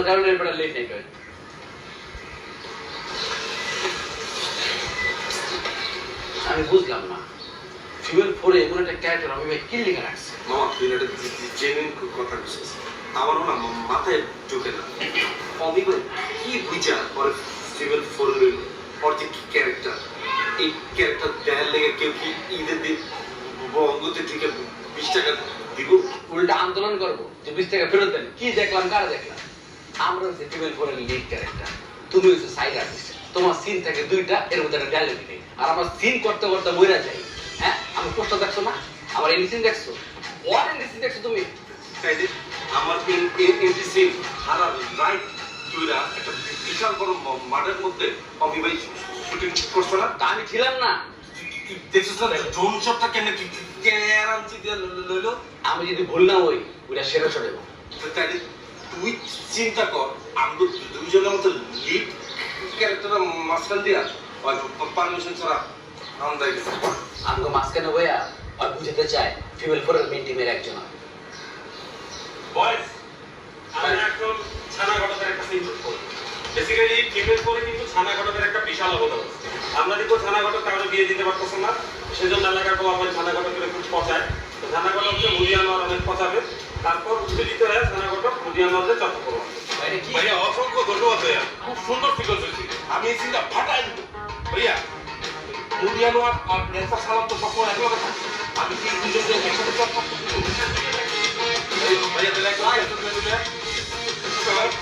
কারণে এবার late night হয়। আমি বুঝলাম না ফিমেল 4 এ এমন একটা ক্যারেক্টার আমি ভাই কি লিখে রাখছে। মামা তুই এটা জেনুইন কথা বলছিস, আমারও না মাথায় ঢোকে না। আমি কি বুঝা পরে ফিমেল 4 এর ওর যে ক্যারেক্টার, এই ক্যারেক্টার দেখার লেগে কেউ কি ঈদের দিন বঙ্গতে ঢুকে 20 টাকা দিব? উল্টা আন্দোলন করবো যে 20 টাকা ফেরত দেন। কি দেখলাম কারা দেখলাম? আমরা হচ্ছে ফিমেল 4 এর লিড ক্যারেক্টার, তুমি হচ্ছে সাইড আর্টিস্ট। তোমার সিন থাকে দুইটা, এর মধ্যে একটা ডায়লগ নেই, আর আমার সিন করতে করতে মইরা যাই। হ্যাঁ আমি পোস্ট দেখছো না, আমার এন্ডিসিন দেখছো, ওয়ান এন্ডিসিন দেখছো তুমি? তাই যে আমার এমপি সিন হারা রাইট তুইরা একটা বিশাল বড় মাঠের মধ্যে অমি ভাই শুটিং করছো না? তা আমি ছিলাম না। দেখছিস না ড্রোন শটটা কেমনে ক্যারামচি দিয়ে লইলো? আমি যদি ভুল না হই ওইটা সেরা চলে যাবো। তাই তুই চিন্তা কর, আমরা দুইজনের মতো লিড ক্যারেক্টার মাঝখান দিয়া পারমিশন ছাড়া আমদাই গেছে। আমাকে মাঝখানে বইয়া আর বুঝাতে চায় ফিমেল 4 এর মেন টিমের একজন। বয়েস আমি এখন ছানাগড়ের একটা সিন করব। বেসিক্যালি ফিমেল 4 কিন্তু ছানাগড়ের একটা বিশাল অবদান আছে। আমরা দেখো ছানাগড় কারণে বিয়ে দিতে পারতেছ না, সেজন্য এলাকার বাবা আমার ছানাগড় করে খুব পচায়। তো ছানাগড় হচ্ছে মুদিয়ানোয়ার অনেক পচাবে, তারপর উত্তেজিত হয়ে ছানাগড় মুদিয়ানোয়ারকে চক্র করবো। এটা কি? ভাইয়া অসংখ্য ধন্যবাদ ভাইয়া, খুব সুন্দর ফিগার হয়েছে। আমি এই সিনটা ফাটাই দিব ভাইয়া। মুদিয়ানোয়ার আর নেতা সালাম তো সবসময় একলগে থাকে, আমি কি দুজনকে একসাথে চক্র করতে ভাইয়া তাহলে একটা